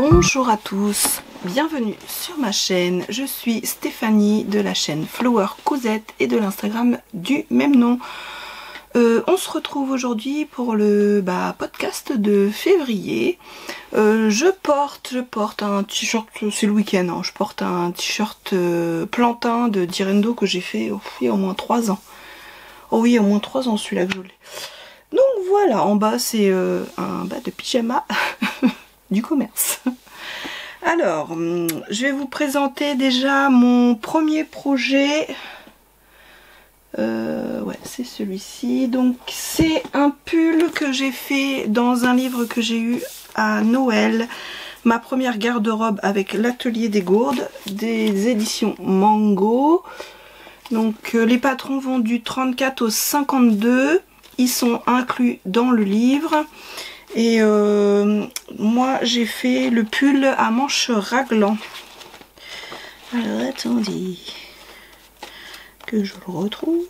Bonjour à tous, bienvenue sur ma chaîne. Je suis Stéphanie de la chaîne Flower Cosette et de l'Instagram du même nom. On se retrouve aujourd'hui pour le podcast de février. Je porte un t-shirt, c'est le week-end, hein, je porte un t-shirt plantain de Direndo que j'ai fait il y a au moins 3 ans. Oh oui, au moins 3 ans celui-là que je l'ai. Donc voilà, en bas c'est un bas de pyjama du commerce. Alors, je vais vous présenter déjà mon premier projet. Ouais, c'est celui-ci. Donc, c'est un pull que j'ai fait dans un livre que j'ai eu à Noël. Ma première garde-robe avec l'atelier des gourdes, des éditions Mango. Donc, les patrons vont du 34 au 52. Ils sont inclus dans le livre. Et moi j'ai fait le pull à manches raglan. Alors attendez que je le retrouve.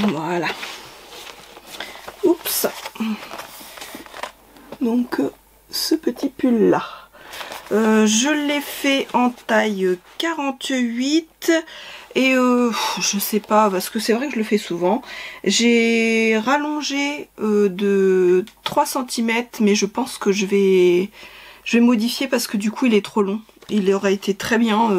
Voilà. Oups. Donc ce petit pull là. Je l'ai fait en taille 48 et je sais pas parce que c'est vrai que je le fais souvent. J'ai rallongé de 3 cm mais je pense que je vais modifier parce que du coup il est trop long. Il aurait été très bien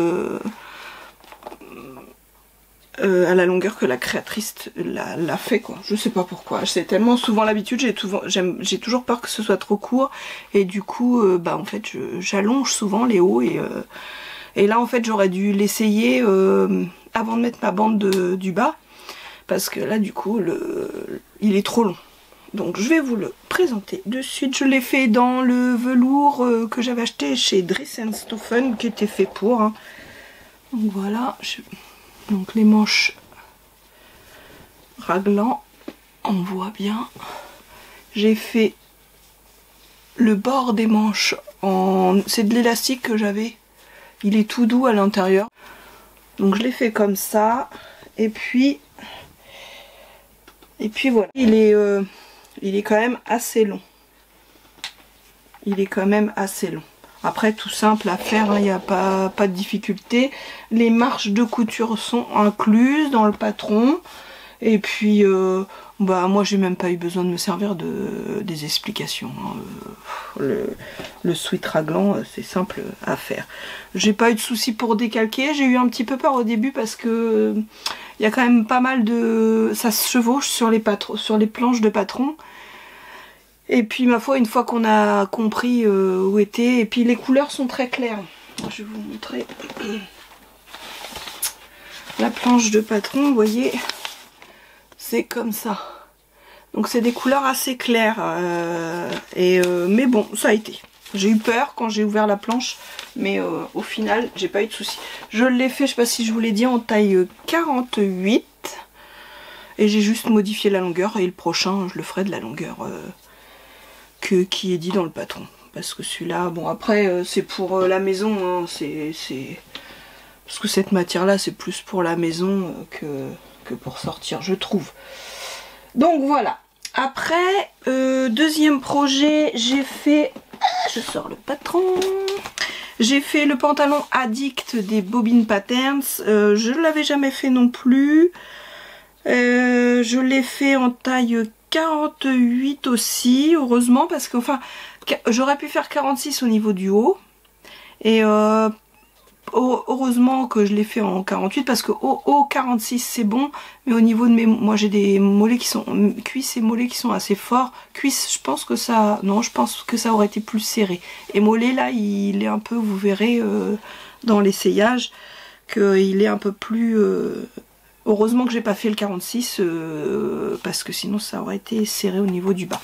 à la longueur que la créatrice l'a fait quoi. Je sais pas pourquoi, c'est tellement souvent l'habitude, j'ai toujours peur que ce soit trop court et du coup en fait j'allonge souvent les hauts et là en fait j'aurais dû l'essayer avant de mettre ma bande du bas parce que là du coup il est trop long. Donc je vais vous le présenter de suite. Je l'ai fait dans le velours que j'avais acheté chez Dries & Stoffen qui était fait pour hein. Donc voilà, donc les manches raglan, on voit bien. J'ai fait le bord des manches c'est de l'élastique que j'avais. Il est tout doux à l'intérieur. Donc je l'ai fait comme ça. Et puis voilà. Il est quand même assez long. Il est quand même assez long. Après tout simple à faire, il n'y a pas de difficulté. Les marches de couture sont incluses dans le patron. Et puis moi j'ai même pas eu besoin de me servir des explications. Hein. Le sweat raglan c'est simple à faire. J'ai pas eu de soucis pour décalquer. J'ai eu un petit peu peur au début parce que il y a quand même pas mal de... ça se chevauche sur les planches de patron. Et puis ma foi, une fois qu'on a compris où était, et puis les couleurs sont très claires. Je vais vous montrer la planche de patron, vous voyez, c'est comme ça. Donc c'est des couleurs assez claires, mais bon, ça a été. J'ai eu peur quand j'ai ouvert la planche, mais au final, j'ai pas eu de soucis. Je l'ai fait, je sais pas si je vous l'ai dit, en taille 48. Et j'ai juste modifié la longueur, et le prochain, je le ferai de la longueur... qui est dit dans le patron, parce que celui-là, bon après c'est pour la maison, hein, parce que cette matière là c'est plus pour la maison que pour sortir je trouve. Donc voilà, après deuxième projet, j'ai fait, je sors le patron, j'ai fait le pantalon Addict des Bobbin Patterns, je ne l'avais jamais fait non plus, je l'ai fait en taille 48 aussi, heureusement, parce que enfin j'aurais pu faire 46 au niveau du haut et heureusement que je l'ai fait en 48 parce que au 46 c'est bon, mais au niveau de moi j'ai des mollets qui sont cuisses et mollets qui sont assez forts. Cuisses, je pense que ça aurait été plus serré, et mollet là il est un peu, vous verrez dans l'essayage qu'il est un peu plus heureusement que j'ai pas fait le 46 parce que sinon ça aurait été serré au niveau du bas.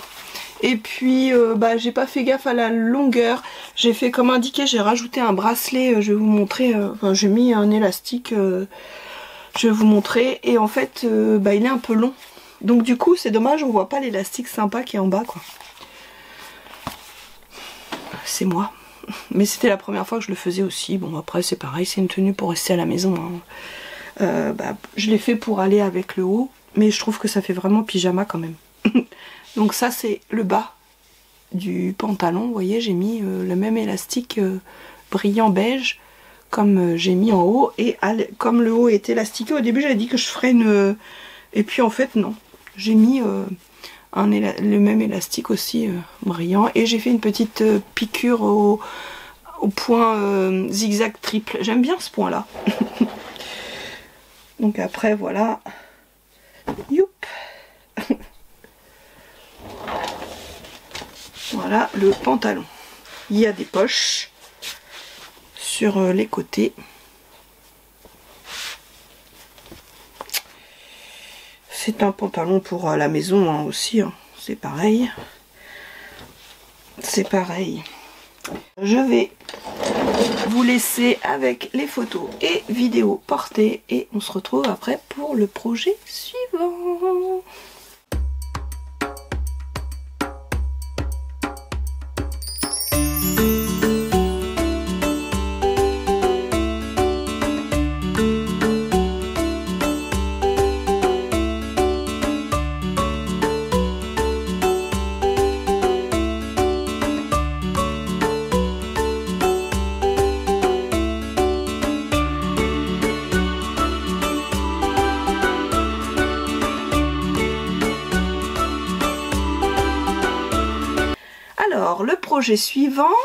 Et puis j'ai pas fait gaffe à la longueur. J'ai fait comme indiqué, j'ai rajouté un bracelet, je vais vous montrer, j'ai mis un élastique, je vais vous montrer. Et en fait il est un peu long. Donc du coup c'est dommage, on voit pas l'élastique sympa qui est en bas quoi. C'est moi. Mais c'était la première fois que je le faisais aussi. Bon après c'est pareil, c'est une tenue pour rester à la maison. Hein. Je l'ai fait pour aller avec le haut, mais je trouve que ça fait vraiment pyjama quand même. Donc ça c'est le bas du pantalon. Vous voyez, j'ai mis le même élastique brillant beige comme j'ai mis en haut. Et comme le haut est élastiqué, au début j'avais dit que je ferais une... Et puis en fait non, j'ai mis le même élastique aussi brillant. Et j'ai fait une petite piqûre au point zigzag triple. J'aime bien ce point là. Donc après voilà. Youp. Voilà le pantalon. Il y a des poches sur les côtés. C'est un pantalon pour la maison hein, aussi. Hein. C'est pareil. C'est pareil. Je vais vous laisser avec les photos et vidéos portées. Et on se retrouve après pour le projet suivant. Alors, le projet suivant,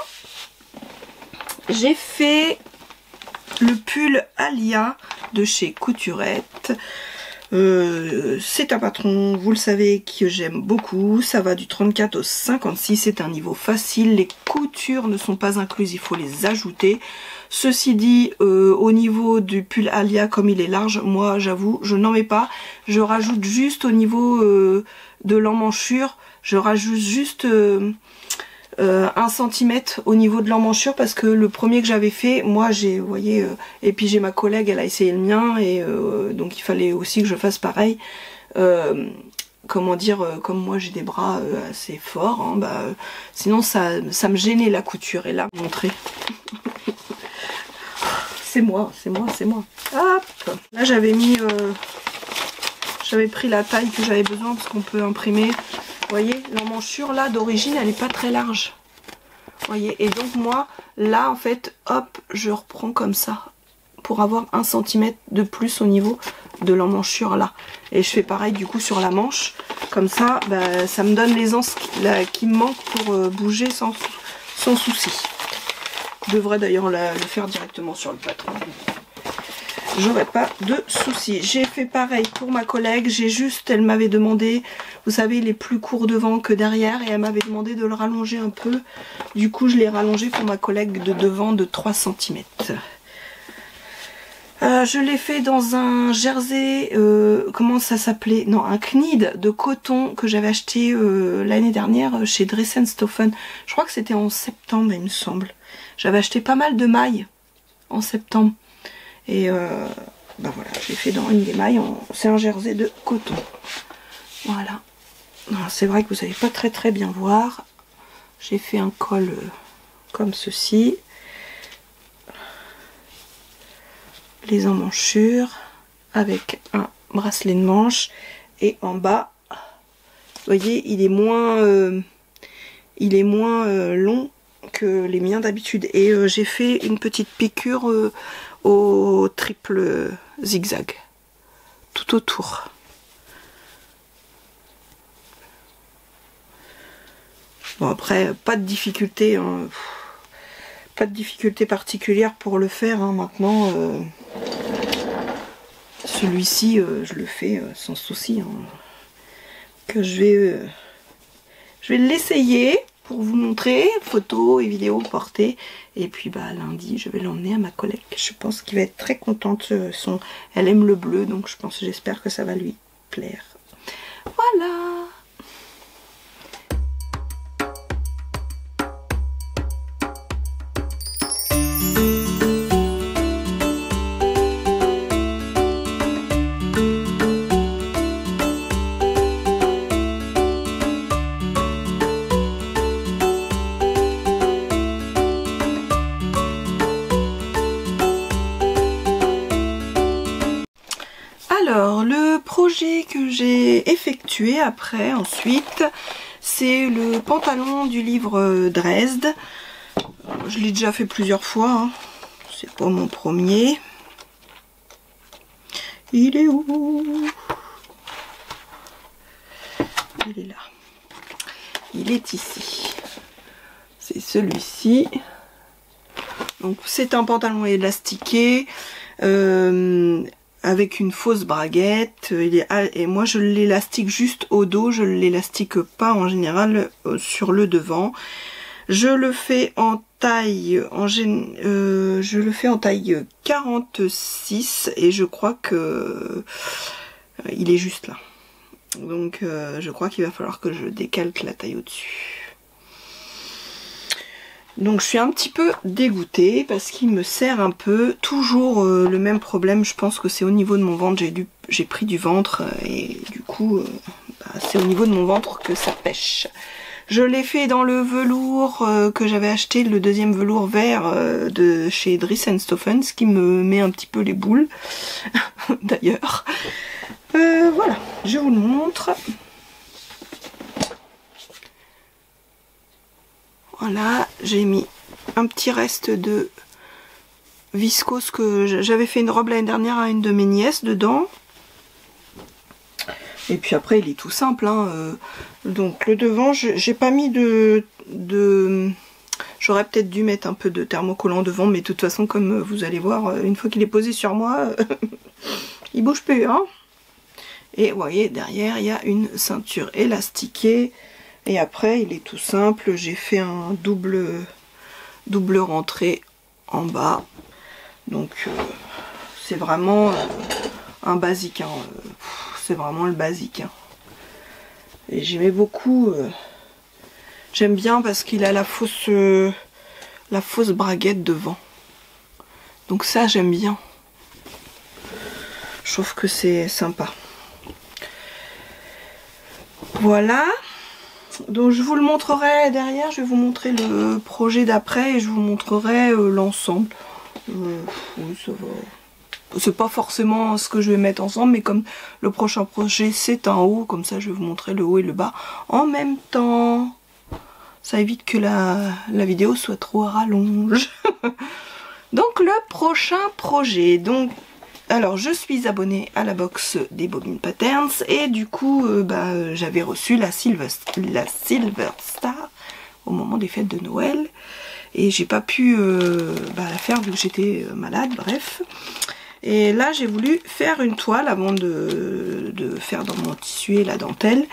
j'ai fait le pull Alia de chez Couturette. C'est un patron, vous le savez, que j'aime beaucoup. Ça va du 34 au 56, c'est un niveau facile. Les coutures ne sont pas incluses, il faut les ajouter. Ceci dit, au niveau du pull Alia, comme il est large, moi j'avoue, je n'en mets pas. Je rajoute juste au niveau de l'emmanchure, je rajoute juste... 1 cm au niveau de l'emmanchure parce que le premier que j'avais fait, moi j'ai, vous voyez, et puis j'ai ma collègue, elle a essayé le mien et donc il fallait aussi que je fasse pareil. Comment dire, comme moi j'ai des bras assez forts, hein, sinon ça me gênait la couture. Et là, montrer. C'est moi, c'est moi, c'est moi. Hop. Là j'avais mis, j'avais pris la taille que j'avais besoin parce qu'on peut imprimer. Vous voyez, l'emmanchure là d'origine elle n'est pas très large. Vous voyez, et donc moi là en fait, hop, je reprends comme ça pour avoir 1 cm de plus au niveau de l'emmanchure là. Et je fais pareil du coup sur la manche. Comme ça, ça me donne l'aisance qui me manque pour bouger sans souci. Je devrais d'ailleurs le faire directement sur le patron. J'aurais pas de soucis. J'ai fait pareil pour ma collègue. Elle m'avait demandé, vous savez, il est plus court devant que derrière. Et elle m'avait demandé de le rallonger un peu. Du coup, je l'ai rallongé pour ma collègue de devant de 3 cm. Je l'ai fait dans un jersey, comment ça s'appelait? Non, un knid de coton que j'avais acheté l'année dernière chez Dressenstoffen. Je crois que c'était en septembre, il me semble. J'avais acheté pas mal de mailles en septembre. Et voilà, j'ai fait dans une des mailles, c'est un jersey de coton. Voilà. C'est vrai que vous n'allez pas très bien voir. J'ai fait un col comme ceci. Les emmanchures avec un bracelet de manche. Et en bas, vous voyez, il est moins long que les miens d'habitude. Et j'ai fait une petite piqûre au triple zigzag tout autour. Bon après pas de difficulté hein. Pas de difficulté particulière pour le faire hein. Maintenant celui-ci je le fais sans souci hein. Que je vais l'essayer pour vous montrer photos et vidéos portées. Et puis lundi je vais l'emmener à ma collègue. Je pense qu'il va être très contente. Elle aime le bleu, donc j'espère que ça va lui plaire. Voilà. Alors le projet que j'ai effectué après ensuite c'est le pantalon du livre Dresde. Je l'ai déjà fait plusieurs fois, hein. C'est pas mon premier. Il est où? Il est là. Il est ici. C'est celui-ci. Donc c'est un pantalon élastiqué avec une fausse braguette. Et moi je l'élastique juste au dos, je ne l'élastique pas en général sur le devant. Je le fais en taille, je le fais en taille 46 et je crois que il est juste là. Donc je crois qu'il va falloir que je décalque la taille au-dessus. Donc je suis un petit peu dégoûtée parce qu'il me serre un peu. Toujours le même problème, je pense que c'est au niveau de mon ventre. J'ai pris du ventre et du coup c'est au niveau de mon ventre que ça pêche. Je l'ai fait dans le velours que j'avais acheté, le deuxième velours vert de chez Dries & Stoffen, ce qui me met un petit peu les boules d'ailleurs. Voilà, je vous le montre. Voilà, j'ai mis un petit reste de viscose que j'avais fait une robe l'année dernière à une de mes nièces dedans. Et puis après il est tout simple, hein. Donc le devant, j'ai pas mis j'aurais peut-être dû mettre un peu de thermocollant devant, mais de toute façon comme vous allez voir, une fois qu'il est posé sur moi, il bouge plus, hein. Et vous voyez derrière il y a une ceinture élastiquée. Et après il est tout simple, j'ai fait un double rentrée en bas. Donc c'est vraiment un basique, hein. C'est vraiment le basique, hein. Et j'aimais beaucoup, j'aime bien parce qu'il a la fausse braguette devant. Donc ça j'aime bien. Je trouve que c'est sympa. Voilà. Donc je vous le montrerai derrière, je vais vous montrer le projet d'après et je vous montrerai l'ensemble. Oui, ça va. C'est pas forcément ce que je vais mettre ensemble, mais comme le prochain projet c'est un haut, comme ça je vais vous montrer le haut et le bas en même temps. Ça évite que la vidéo soit trop à rallonge. Donc le prochain projet, donc alors je suis abonnée à la box des Bobbin Patterns et du coup j'avais reçu la Silver Star au moment des fêtes de Noël et j'ai pas pu la faire vu que j'étais malade, bref. Et là j'ai voulu faire une toile avant de faire dans mon tissu et la dentelle.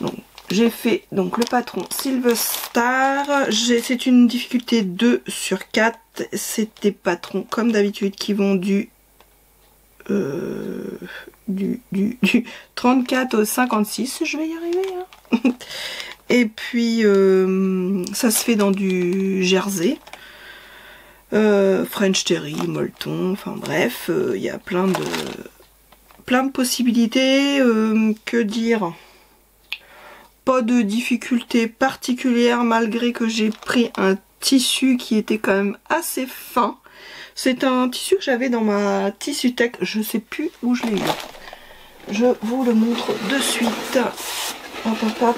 Donc j'ai fait donc le patron Silver Star, c'est une difficulté 2 sur 4, c'est des patrons comme d'habitude qui vont du 34 au 56, je vais y arriver, hein. Et puis ça se fait dans du jersey, French Terry, Molleton, enfin bref, il y a plein de possibilités. Que dire, pas de difficulté particulière malgré que j'ai pris un tissu qui était quand même assez fin. C'est un tissu que j'avais dans ma Tissu Tech, je sais plus où je l'ai eu. Je vous le montre de suite. Hop, hop, hop.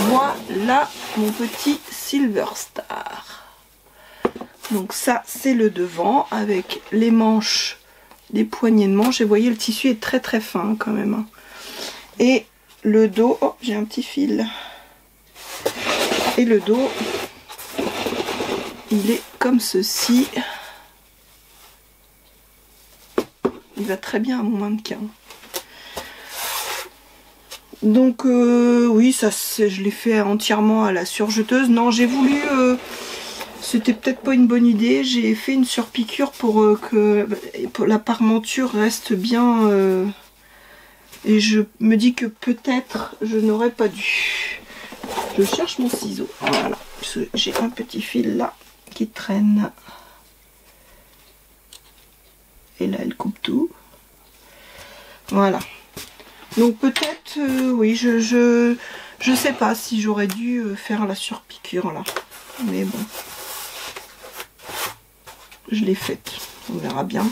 Voilà mon petit Silver Star. Donc ça c'est le devant avec les manches, les poignées de manches. Et vous voyez le tissu est très très fin quand même, hein. Et le dos, oh j'ai un petit fil. Et le dos, il est comme ceci. Il va très bien à mon mannequin. Donc oui, ça je l'ai fait entièrement à la surjeteuse. Non, j'ai voulu, c'était peut-être pas une bonne idée. J'ai fait une surpiqûre pour que la parmenture reste bien. Et je me dis que peut-être je n'aurais pas dû. Je cherche mon ciseau. Voilà, j'ai un petit fil là qui traîne. Et là elle coupe tout. Voilà. Donc peut-être oui, je sais pas si j'aurais dû faire la surpiqûre là. Mais bon. Je l'ai faite. On verra bien.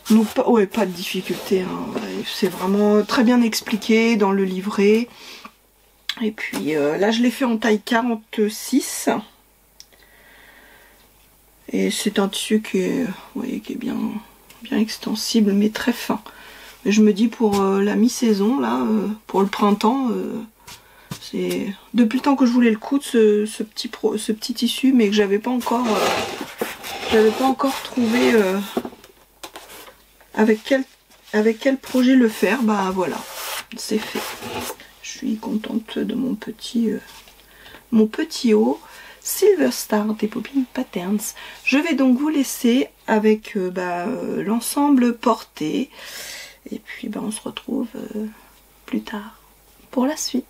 Donc ouais, pas de difficulté, hein. C'est vraiment très bien expliqué dans le livret. Et puis là je l'ai fait en taille 46. Et c'est un tissu qui est, vous voyez, qui est bien extensible mais très fin. Mais je me dis pour la mi-saison là, pour le printemps, c'est depuis le temps que je voulais le coudre ce petit tissu, mais que j'avais pas encore trouvé avec quel projet le faire. Bah voilà, c'est fait. Je suis contente de mon petit haut Silver Star des Popping Patterns. Je vais donc vous laisser avec l'ensemble porté. Et puis on se retrouve plus tard pour la suite.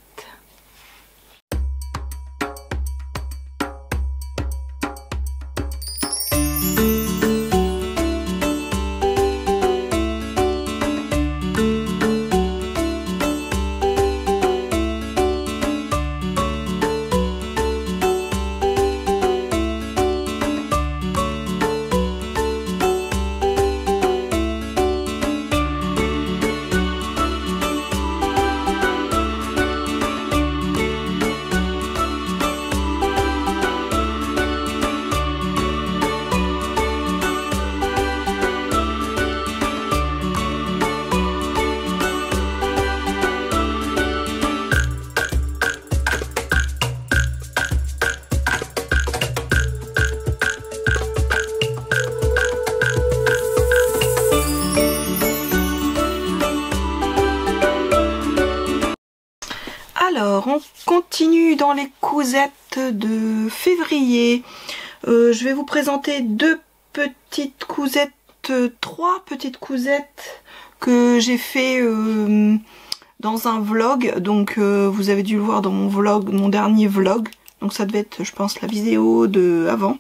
Alors, on continue dans les cousettes de février. Je vais vous présenter trois petites cousettes que j'ai fait dans un vlog. Donc, vous avez dû le voir dans mon vlog, mon dernier vlog. Donc, ça devait être, je pense, la vidéo de avant.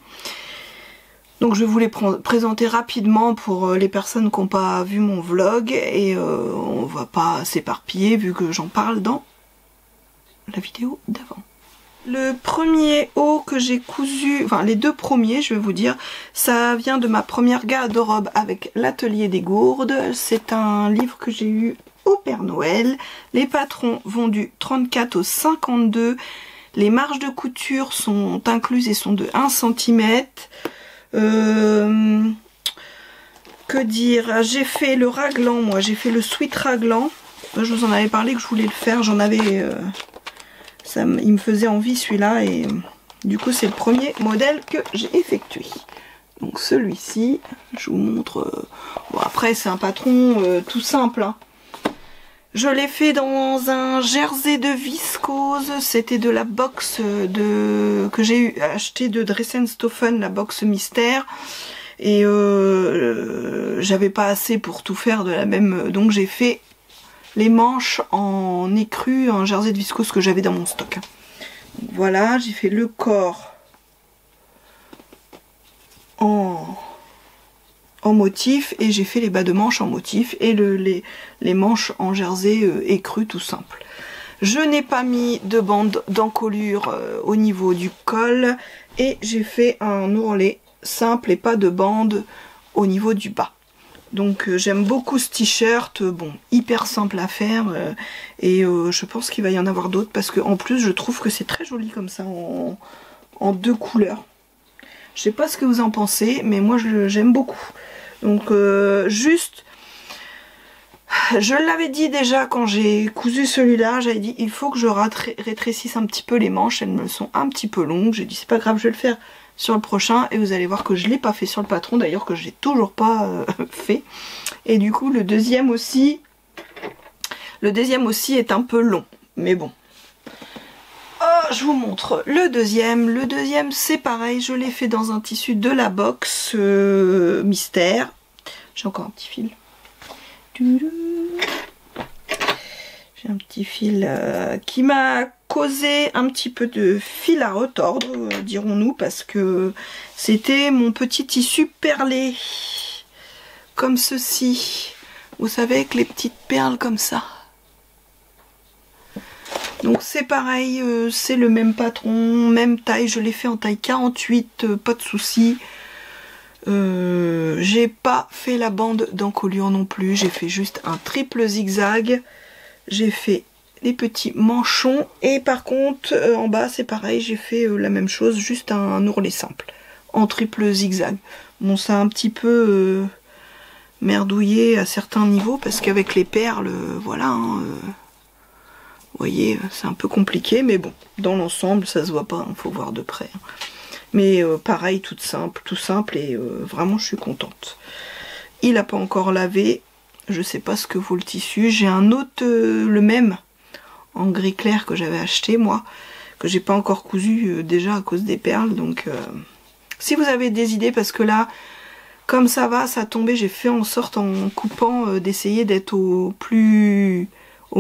Donc, je vais vous les présenter rapidement pour les personnes qui n'ont pas vu mon vlog. Et on va pas s'éparpiller vu que j'en parle dans la vidéo d'avant. Le premier haut que j'ai cousu, enfin les deux premiers je vais vous dire, ça vient de ma première garde-robe avec l'atelier des gourdes. C'est un livre que j'ai eu au Père Noël. Les patrons vont du 34 au 52. Les marges de couture sont incluses et sont de 1 cm. Que dire, j'ai fait le raglan, moi j'ai fait le sweat raglan. Je vous en avais parlé que je voulais le faire, j'en avais... il me faisait envie celui-là et du coup c'est le premier modèle que j'ai effectué. Donc celui-ci, je vous montre. Bon après c'est un patron tout simple, hein. Je l'ai fait dans un jersey de viscose. C'était de la box que j'ai acheté de Dressenstoffen, la box mystère. Et j'avais pas assez pour tout faire de la même. Donc j'ai fait les manches en écru, un jersey de viscose que j'avais dans mon stock. Donc voilà, j'ai fait le corps en motif et j'ai fait les bas de manches en motif et les manches en jersey écru tout simple. Je n'ai pas mis de bande d'encolure au niveau du col et j'ai fait un ourlet simple et pas de bande au niveau du bas. Donc j'aime beaucoup ce t-shirt, bon, hyper simple à faire et je pense qu'il va y en avoir d'autres parce que en plus je trouve que c'est très joli comme ça en deux couleurs. Je sais pas ce que vous en pensez, mais moi j'aime beaucoup. Donc juste, je l'avais dit déjà quand j'ai cousu celui-là, j'avais dit il faut que je rétrécisse un petit peu les manches, elles me sont un petit peu longues. J'ai dit c'est pas grave, je vais le faire sur le prochain et vous allez voir que je l'ai pas fait sur le patron, d'ailleurs que j'ai toujours pas fait. Et du coup le deuxième aussi est un peu long, mais bon. Oh, je vous montre le deuxième c'est pareil, je l'ai fait dans un tissu de la box mystère. J'ai encore un petit fil. J'ai un petit fil qui m'a causé un petit peu de fil à retordre, dirons-nous, parce que c'était mon petit tissu perlé, comme ceci. Vous savez, avec les petites perles comme ça. Donc c'est pareil, c'est le même patron, même taille, je l'ai fait en taille 48, pas de souci. J'ai pas fait la bande d'encolure non plus, j'ai fait juste un triple zigzag, j'ai fait les petits manchons et par contre en bas c'est pareil, j'ai fait la même chose, juste un ourlet simple en triple zigzag. Bon, ça a un petit peu merdouillé à certains niveaux parce qu'avec les perles, voilà, hein, vous voyez, c'est un peu compliqué, mais bon, dans l'ensemble ça se voit pas, il faut voir de près. Mais pareil, tout simple et vraiment je suis contente. Il n'a pas encore lavé, je sais pas ce que vaut le tissu. J'ai un autre, le même, en gris clair que j'avais acheté moi, que j'ai pas encore cousu déjà à cause des perles. Donc si vous avez des idées, parce que là, comme ça va, ça a tombé, j'ai fait en sorte en coupant d'essayer d'être au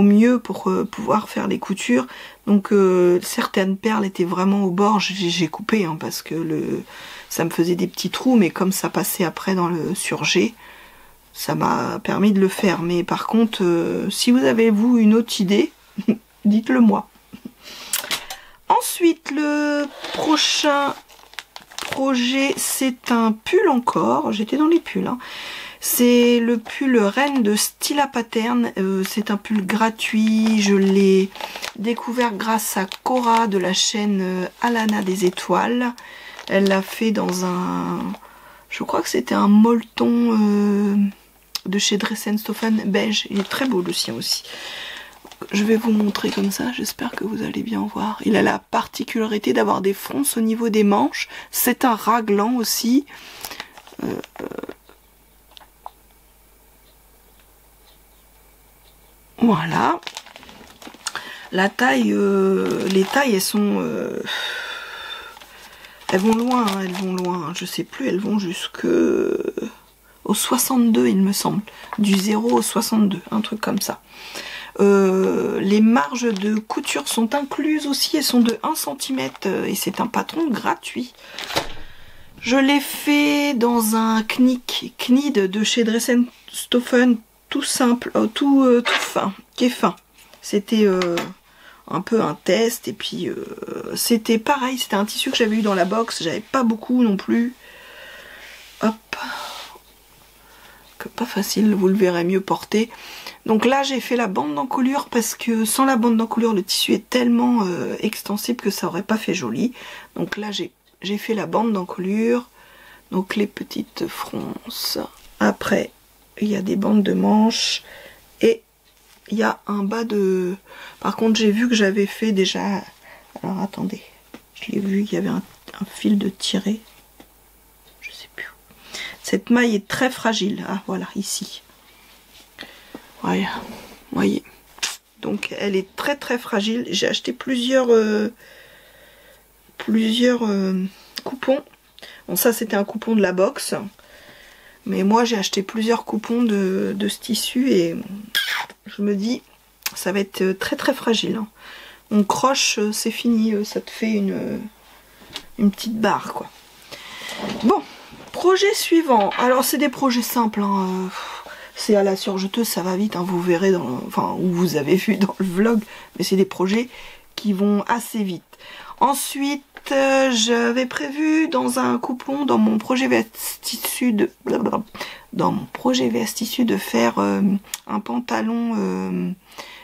mieux pour pouvoir faire les coutures. Donc certaines perles étaient vraiment au bord, j'ai coupé hein, parce que ça me faisait des petits trous, mais comme ça passait après dans le surjet, ça m'a permis de le faire. Mais par contre, si vous avez vous une autre idée, dites-le moi. Ensuite, le prochain projet, c'est un pull encore. J'étais dans les pulls, hein. C'est le pull Reine de Stila Pattern. C'est un pull gratuit. Je l'ai découvert grâce à Cora de la chaîne Alana des étoiles. Elle l'a fait dans un... Je crois que c'était un molleton de chez Dressenstoffen beige. Il est très beau le sien aussi. Je vais vous montrer comme ça, j'espère que vous allez bien voir. Il a la particularité d'avoir des fronces au niveau des manches. C'est un raglan aussi. Voilà. La taille, les tailles, elles sont... elles vont loin, hein, elles vont loin. Je sais plus, elles vont jusque... au 62, il me semble. Du 0 au 62, un truc comme ça. Les marges de couture sont incluses aussi, elles sont de 1 cm et c'est un patron gratuit. Je l'ai fait dans un knit de chez Dressenstoffen, tout simple, tout fin, qui est fin. C'était un peu un test et puis c'était pareil, c'était un tissu que j'avais eu dans la box, j'avais pas beaucoup non plus. Hop, que pas facile, vous le verrez mieux porter. Donc là j'ai fait la bande d'encolure parce que sans la bande d'encolure le tissu est tellement extensible que ça aurait pas fait joli. Donc là j'ai fait la bande d'encolure, donc les petites fronces. Après il y a des bandes de manches et il y a un bas de... Par contre j'ai vu que j'avais fait déjà... Alors attendez, je l'ai vu, il y avait un fil de tiré. Je sais plus où. Cette maille est très fragile. Ah voilà, ici. Voilà, vous voyez. Donc elle est très très fragile. J'ai acheté plusieurs coupons. Bon ça c'était un coupon de la box. Mais moi j'ai acheté plusieurs coupons de ce tissu et je me dis ça va être très très fragile. Hein. On croche, c'est fini, ça te fait une petite barre quoi. Bon, projet suivant. Alors c'est des projets simples. Hein. C'est à la surjeteuse, ça va vite, hein, vous verrez enfin, ou vous avez vu dans le vlog, mais c'est des projets qui vont assez vite. Ensuite, j'avais prévu dans un coupon, dans mon projet vestitissu de faire un pantalon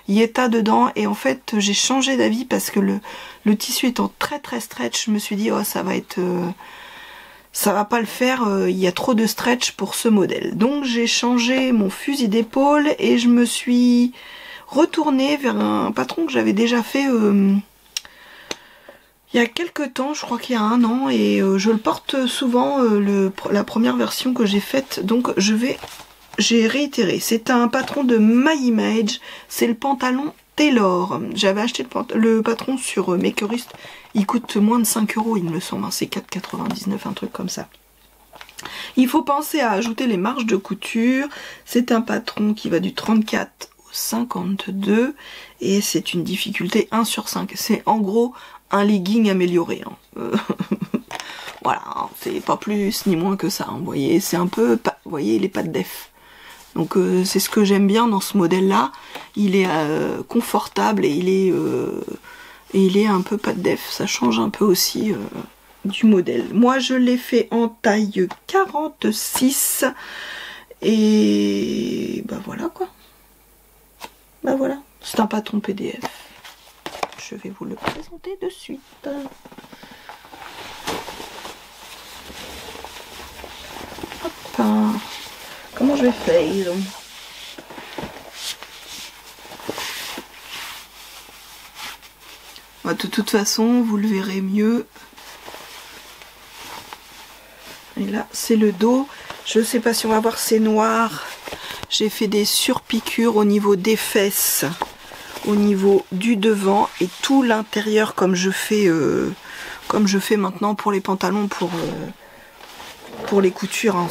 Yeta dedans, et en fait j'ai changé d'avis parce que le tissu étant très très stretch, je me suis dit oh ça va être... ça va pas le faire, il y a trop de stretch pour ce modèle. Donc j'ai changé mon fusil d'épaule et je me suis retournée vers un patron que j'avais déjà fait il y a quelques temps, je crois qu'il y a 1 an, et je le porte souvent, la première version que j'ai faite, donc j'ai réitéré. C'est un patron de My Image, c'est le pantalon Taylor. J'avais acheté le patron sur Makerist, il coûte moins de 5 €, il me semble, hein, c'est 4,99, un truc comme ça. Il faut penser à ajouter les marges de couture. C'est un patron qui va du 34 au 52 et c'est une difficulté 1 sur 5. C'est en gros un legging amélioré. Hein. Voilà, hein, c'est pas plus ni moins que ça. Hein. Vous voyez, c'est un peu... Vous voyez, il est pas de def. Donc c'est ce que j'aime bien dans ce modèle là. Il est confortable et il est un peu pas de def. Ça change un peu aussi du modèle. Moi je l'ai fait en taille 46 et bah voilà quoi. Bah voilà, c'est un patron PDF. Je vais vous le présenter de suite. Hop. Comment je vais faire? Bah, de toute façon, vous le verrez mieux. Et là, c'est le dos. Je sais pas si on va voir, c'est noir. J'ai fait des surpiqûres au niveau des fesses, au niveau du devant et tout l'intérieur comme je fais maintenant pour les pantalons, pour les coutures. Hein.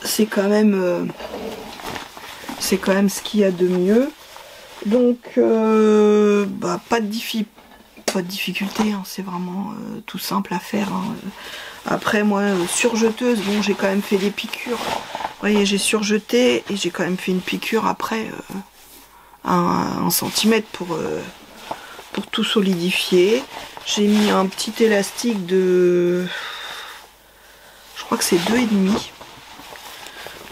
C'est quand même ce qu'il y a de mieux. Donc bah, pas de difficulté, hein. C'est vraiment tout simple à faire. Hein. Après moi surjeteuse, bon j'ai quand même fait des piqûres. Vous voyez, j'ai surjeté et j'ai quand même fait une piqûre après 1 cm pour tout solidifier. J'ai mis un petit élastique de, je crois que c'est 2,5,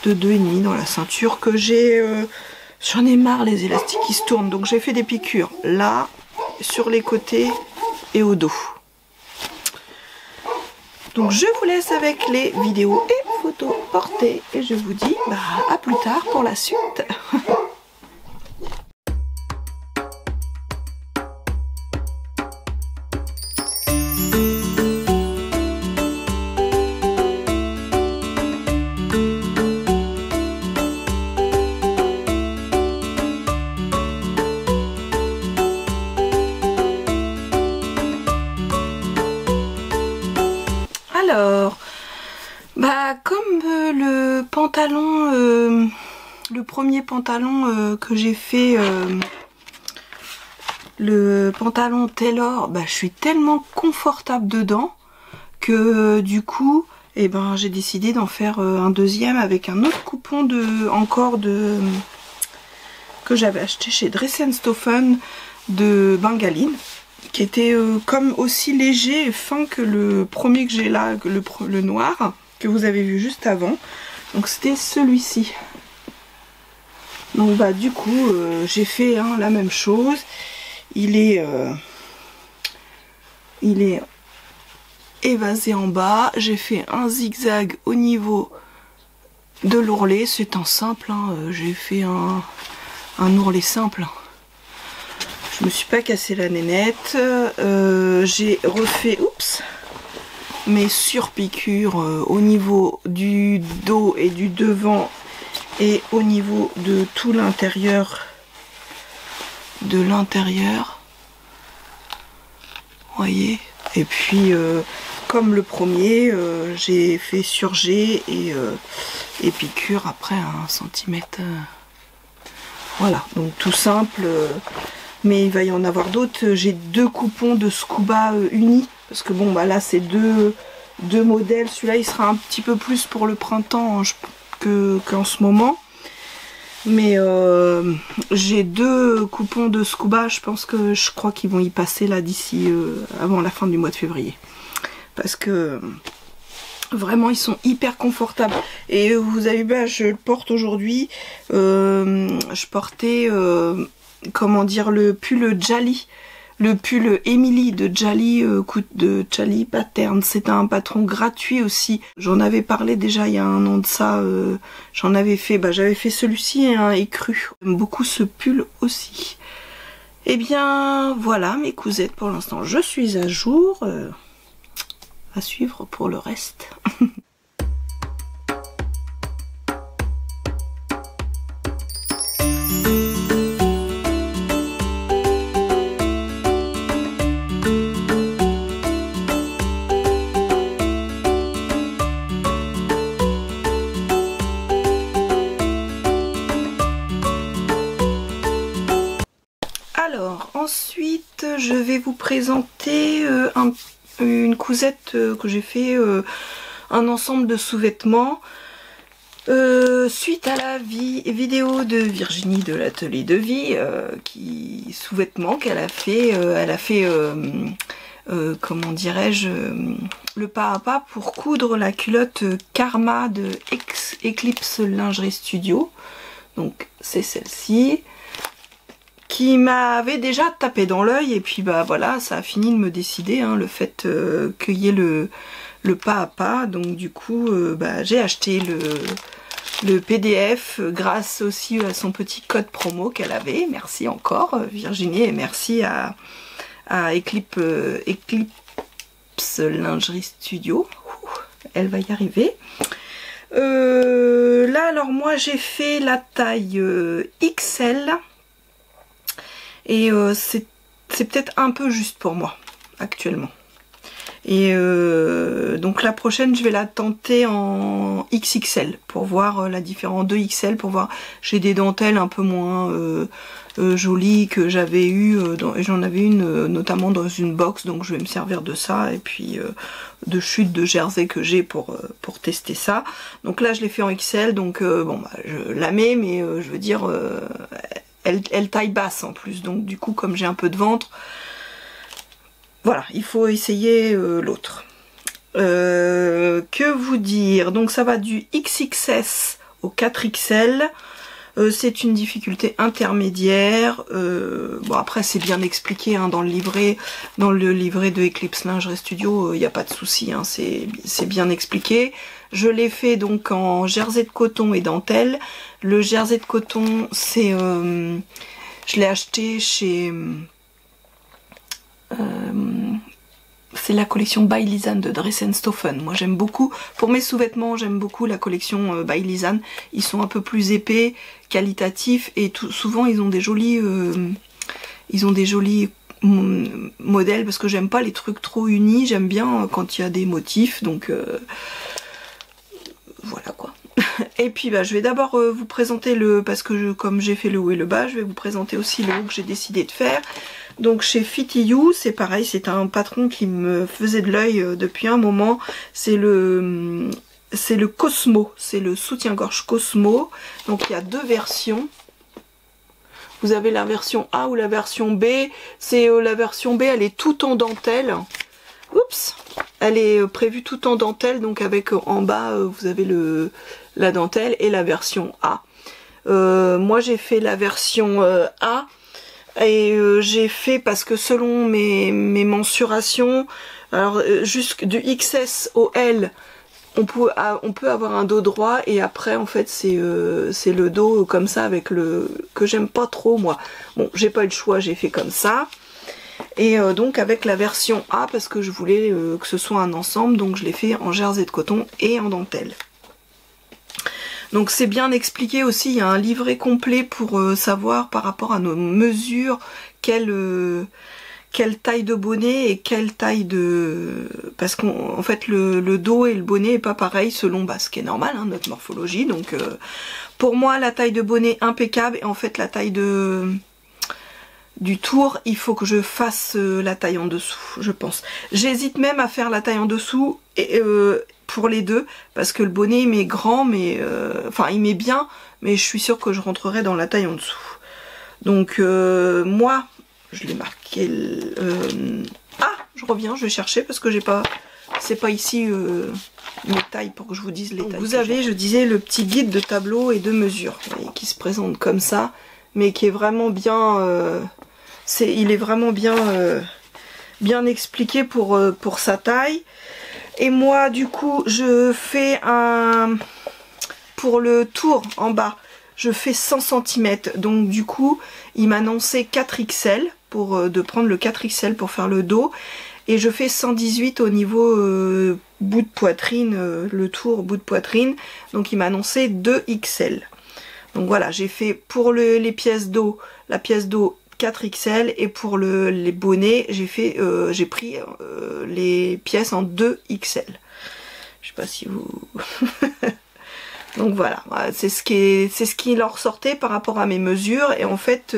de 2,5 dans la ceinture que j'ai. J'en ai marre les élastiques qui se tournent, donc j'ai fait des piqûres là, sur les côtés et au dos. Donc je vous laisse avec les vidéos et photos portées et je vous dis bah, à plus tard pour la suite. Alors, bah comme le pantalon, le premier pantalon que j'ai fait, le pantalon Taylor, bah je suis tellement confortable dedans que du coup, eh ben j'ai décidé d'en faire un deuxième avec un autre coupon que j'avais acheté chez Dress & Stoffen de Bengaline, qui était comme aussi léger et fin que le premier que j'ai là, le noir, que vous avez vu juste avant. Donc c'était celui-ci. Donc bah du coup j'ai fait la même chose. Il est évasé en bas. J'ai fait un zigzag au niveau de l'ourlet. C'est un simple, hein. J'ai fait un ourlet simple. Je me suis pas cassé la nénette. J'ai refait mes surpiqûres au niveau du dos et du devant et au niveau de tout l'intérieur voyez. Et puis comme le premier, j'ai fait surjet et piqûre après 1 cm. Voilà, donc tout simple. Mais il va y en avoir d'autres. J'ai 2 coupons de scuba unis. Parce que bon, bah là, c'est deux modèles. Celui-là, il sera un petit peu plus pour le printemps qu'en ce moment. Mais j'ai 2 coupons de scuba. Je crois qu'ils vont y passer là d'ici avant la fin du mois de février. Parce que vraiment, ils sont hyper confortables. Et vous avez vu, je le porte aujourd'hui. Je portais... comment dire, le pull Jali, le pull Emily de Jali, de Jali Pattern. C'est un patron gratuit aussi. J'en avais parlé déjà il y a 1 an de ça. J'en avais fait, j'avais fait celui-ci et cru. J'aime beaucoup ce pull aussi. Et bien voilà mes cousettes, pour l'instant je suis à jour. À suivre pour le reste. Alors ensuite je vais vous présenter une cousette que j'ai fait, un ensemble de sous-vêtements suite à la vidéo de Virginie de l'atelier de vie, sous-vêtements qu'elle a fait, comment dirais-je, le pas à pas pour coudre la culotte Karma de Eclipse Lingerie Studio. Donc c'est celle-ci qui m'avait déjà tapé dans l'œil, et puis bah voilà, ça a fini de me décider, hein, le fait qu'il y ait le pas à pas. Donc du coup bah, j'ai acheté le PDF grâce aussi à son petit code promo qu'elle avait. Merci encore Virginie, et merci à Eclipse Lingerie Studio. Elle va y arriver. Là alors moi j'ai fait la taille XL, et c'est peut-être un peu juste pour moi actuellement. Et donc la prochaine je vais la tenter en XXL pour voir la différence, 2XL pour voir. J'ai des dentelles un peu moins jolies que j'avais eu, j'en avais une notamment dans une box, donc je vais me servir de ça, et puis de chute de jersey que j'ai pour tester ça. Donc là je l'ai fait en XL, donc bon bah, je la mets, mais je veux dire elle taille basse en plus, donc du coup comme j'ai un peu de ventre, voilà, il faut essayer l'autre. Que vous dire, donc ça va du XXS au 4XL. C'est une difficulté intermédiaire. Bon après c'est bien expliqué hein, dans le livret de Eclipse Lingerie Studio, il n'y a pas de souci, hein, c'est bien expliqué. Je l'ai fait donc en jersey de coton et dentelle. Le jersey de coton, c'est je l'ai acheté chez c'est la collection By Lisanne de Dressenstoffen. Moi j'aime beaucoup, pour mes sous-vêtements j'aime beaucoup la collection By Lisanne. Ils sont un peu plus épais, qualitatifs, et souvent ils ont des jolis modèles, parce que j'aime pas les trucs trop unis, j'aime bien quand il y a des motifs, donc voilà quoi. Et puis bah, je vais d'abord vous présenter parce que comme j'ai fait le haut et le bas, je vais vous présenter aussi le haut que j'ai décidé de faire. Donc chez Fitty You, c'est pareil, c'est un patron qui me faisait de l'œil depuis un moment. C'est le Cosmo, c'est le soutien-gorge Cosmo. Donc il y a deux versions. Vous avez la version A ou la version B. C'est la version B, elle est toute en dentelle. Oups, elle est prévue toute en dentelle, donc avec en bas vous avez la dentelle, et la version A. Moi j'ai fait la version A. Et j'ai fait parce que selon mes mensurations, alors du XS au L, on peut avoir un dos droit, et après en fait c'est le dos comme ça avec que j'aime pas trop moi. Bon, j'ai pas eu le choix, j'ai fait comme ça. Et donc avec la version A, parce que je voulais que ce soit un ensemble, donc je l'ai fait en jersey de coton et en dentelle. Donc c'est bien expliqué aussi, il y a un livret complet pour savoir par rapport à nos mesures quelle taille de bonnet et quelle taille de... Parce qu'en fait le dos et le bonnet est pas pareil selon ce qui est normal, hein, notre morphologie. Donc pour moi la taille de bonnet impeccable, et en fait la taille du tour, il faut que je fasse la taille en dessous, je pense. J'hésite même à faire la taille en dessous et pour les deux, parce que le bonnet il m'est grand, mais enfin il m'est bien, mais je suis sûre que je rentrerai dans la taille en dessous. Donc moi je l'ai marqué je reviens, je vais chercher parce que j'ai pas, c'est pas ici mes tailles pour que je vous dise les tailles. Vous avez, je disais, le petit guide de tableau et de mesure, vous voyez, qui se présente comme ça, mais qui est vraiment bien il est vraiment bien expliqué pour sa taille. Et moi du coup je fais pour le tour en bas, je fais 100 cm, donc du coup il m'a annoncé 4XL de prendre le 4XL pour faire le dos, et je fais 118 au niveau bout de poitrine, le tour bout de poitrine, donc il m'a annoncé 2XL. Donc voilà, j'ai fait pour les pièces d'eau, la pièce d'eau 4XL, et pour les bonnets j'ai pris les pièces en 2XL. Je sais pas si vous... Donc voilà, c'est ce qui leur ressortait par rapport à mes mesures, et en fait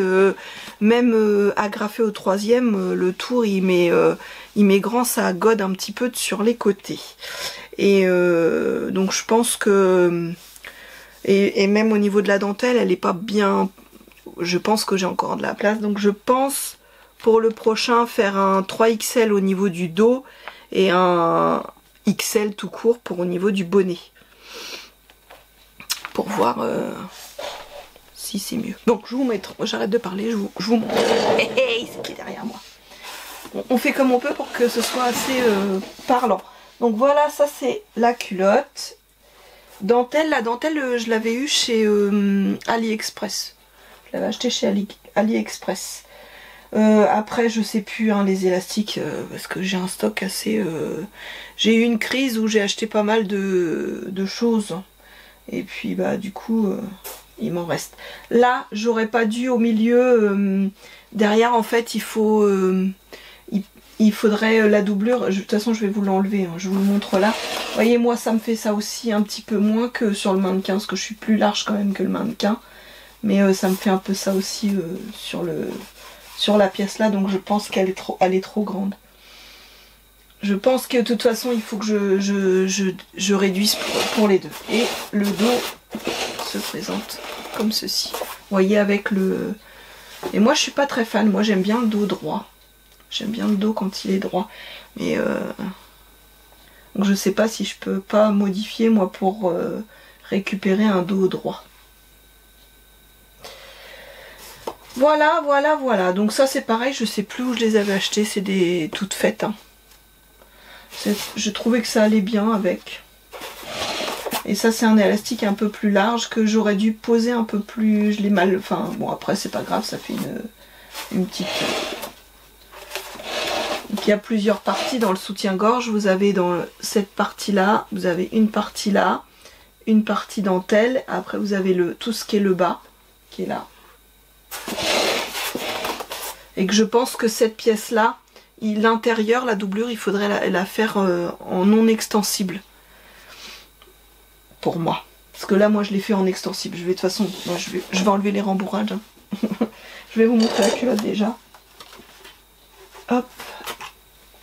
même agrafé au troisième, le tour il m'est grand, ça gode un petit peu sur les côtés. Et donc je pense que... Et même au niveau de la dentelle, elle est pas bien... Je pense que j'ai encore de la place, donc je pense pour le prochain faire un 3XL au niveau du dos et un XL tout court pour au niveau du bonnet. Pour voir si c'est mieux. Donc je vous montre, j'arrête de parler, je vous montre. Hey, hey, c'est qui est derrière moi. Bon, on fait comme on peut pour que ce soit assez parlant. Donc voilà, ça c'est la culotte. Dentelle, la dentelle je l'avais eu chez AliExpress. Je l'avais acheté chez AliExpress. Après je sais plus hein, les élastiques parce que j'ai un stock assez... J'ai eu une crise où j'ai acheté pas mal de choses. Et puis bah du coup il m'en reste. Là j'aurais pas dû au milieu. Derrière en fait il faut... il faudrait la doublure. De toute façon je vais vous l'enlever. Hein, je vous le montre là. Vous voyez moi ça me fait ça aussi un petit peu moins que sur le mannequin. Parce que je suis plus large quand même que le mannequin. Mais ça me fait un peu ça aussi sur la pièce là. Donc je pense qu'elle est trop grande. Je pense que de toute façon il faut que je réduise pour les deux. Et le dos se présente comme ceci. Vous voyez avec le... Et moi je suis pas très fan, moi j'aime bien le dos droit. J'aime bien le dos quand il est droit. Mais donc je sais pas si je peux pas modifier moi pour récupérer un dos droit. Voilà, voilà, voilà. Donc ça c'est pareil, je sais plus où je les avais achetées, c'est des toutes faites. Hein. Je trouvais que ça allait bien avec. Et ça c'est un élastique un peu plus large que j'aurais dû poser un peu plus. Je l'ai mal... Enfin bon après c'est pas grave, ça fait une petite... Donc il y a plusieurs parties dans le soutien-gorge. Vous avez dans cette partie là, vous avez une partie là, une partie dentelle. Après vous avez tout ce qui est le bas, qui est là. Et que je pense que cette pièce là, l'intérieur, la doublure, il faudrait la faire en non extensible. Pour moi. Parce que là, moi, je l'ai fait en extensible. De toute façon, moi, je vais enlever les rembourrages. Hein. Je vais vous montrer la culotte déjà. Hop.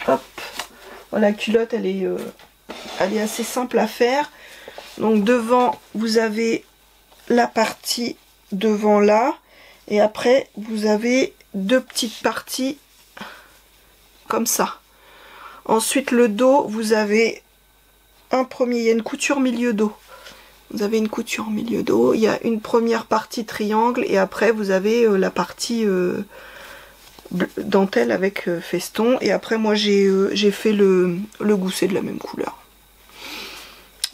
Hop. Voilà, la culotte, elle est assez simple à faire. Donc, devant, vous avez la partie devant là. Et après, vous avez deux petites parties comme ça. Ensuite le dos, vous avez il y a une couture milieu dos. Vous avez une couture milieu dos, il y a une première partie triangle et après vous avez la partie dentelle avec feston. Et après moi j'ai fait le gousset de la même couleur.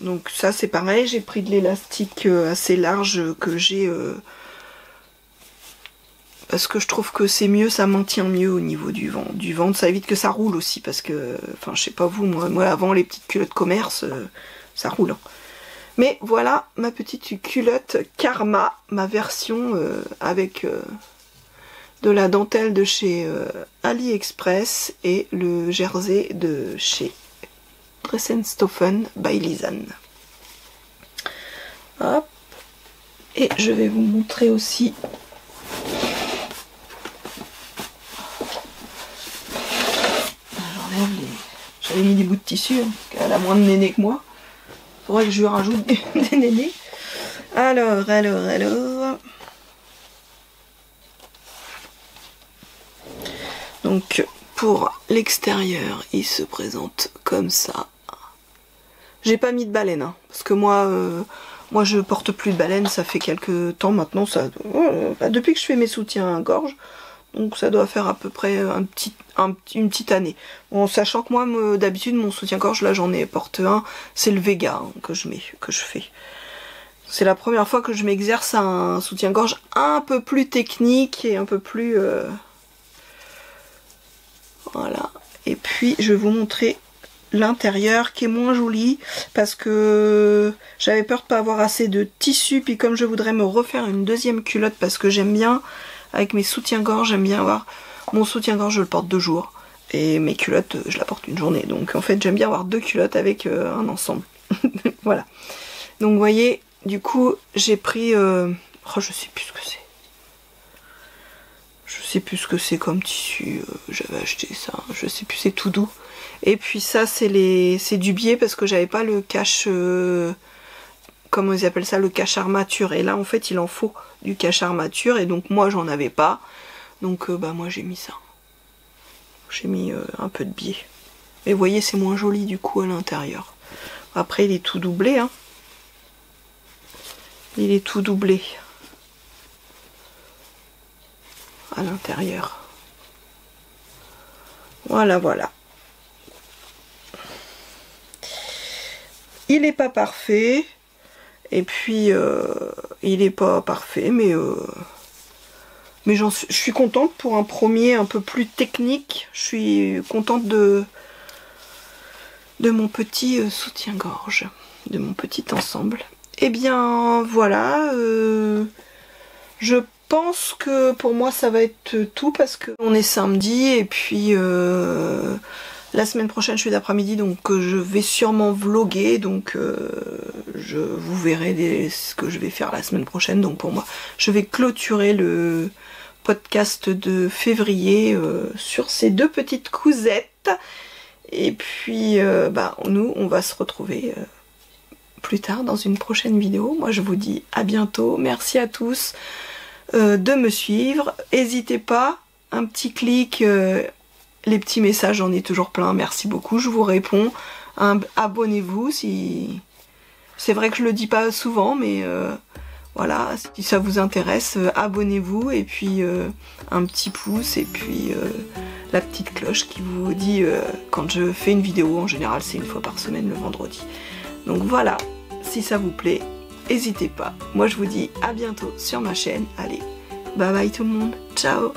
Donc ça c'est pareil, j'ai pris de l'élastique assez large que j'ai... parce que je trouve que c'est mieux, ça maintient mieux au niveau du ventre, ça évite que ça roule aussi, parce que, enfin je sais pas vous, moi avant les petites culottes commerce, ça roule. Hein. Mais voilà ma petite culotte Karma, ma version avec de la dentelle de chez AliExpress et le jersey de chez Dressenstoffen by Lisanne. Hop. Et je vais vous montrer aussi... J'avais mis des bouts de tissu, hein, parce qu'elle a moins de nénés que moi. Faudrait que je lui rajoute des nénés. Alors. Donc, pour l'extérieur, il se présente comme ça. J'ai pas mis de baleine, hein, parce que moi je porte plus de baleine, ça fait quelques temps maintenant. Depuis que je fais mes soutiens-gorge, donc ça doit faire à peu près une petite année. Bon, sachant que moi, d'habitude, mon soutien-gorge, là j'en porte un, c'est le Vega hein, que je fais. C'est la première fois que je m'exerce à un soutien-gorge un peu plus technique et un peu plus... Voilà. Et puis, je vais vous montrer l'intérieur qui est moins joli parce que j'avais peur de pas avoir assez de tissu. Puis comme je voudrais me refaire une deuxième culotte parce que j'aime bien... Avec mes soutiens-gorge, j'aime bien avoir... Mon soutien-gorge, je le porte 2 jours. Et mes culottes, je la porte une journée. Donc en fait, j'aime bien avoir 2 culottes avec un ensemble. Voilà. Donc vous voyez, du coup, j'ai pris... Oh, je sais plus ce que c'est. Je sais plus ce que c'est comme tissu. J'avais acheté ça. Je sais plus, c'est tout doux. Et puis ça, c'est du biais parce que j'avais pas le cache... Comment ils appellent ça, le cache armature. Et là en fait il en faut du cache armature et donc moi j'en avais pas. Donc bah moi j'ai mis ça. J'ai mis un peu de biais. Mais vous voyez, c'est moins joli du coup à l'intérieur. Après, il est tout doublé, hein. Il est tout doublé à l'intérieur. Voilà, voilà. Il n'est pas parfait. Et puis, il n'est pas parfait, mais je suis contente pour un premier un peu plus technique. Je suis contente de mon petit soutien-gorge, de mon petit ensemble. Et bien voilà, je pense que pour moi ça va être tout parce qu'on est samedi et puis la semaine prochaine je suis d'après-midi, donc je vais sûrement vlogger, donc vous verrez ce que je vais faire la semaine prochaine. Donc pour moi, je vais clôturer le podcast de février sur ces deux petites cousettes. Et puis nous on va se retrouver plus tard dans une prochaine vidéo. Moi je vous dis à bientôt, merci à tous de me suivre, n'hésitez pas, un petit clic, les petits messages, j'en ai toujours plein, merci beaucoup, je vous réponds, abonnez-vous si... C'est vrai que je le dis pas souvent, mais voilà, si ça vous intéresse, abonnez-vous, et puis un petit pouce, et puis la petite cloche qui vous dit quand je fais une vidéo. En général c'est une fois par semaine le vendredi. Donc voilà, si ça vous plaît, n'hésitez pas. Moi je vous dis à bientôt sur ma chaîne. Allez, bye bye tout le monde, ciao.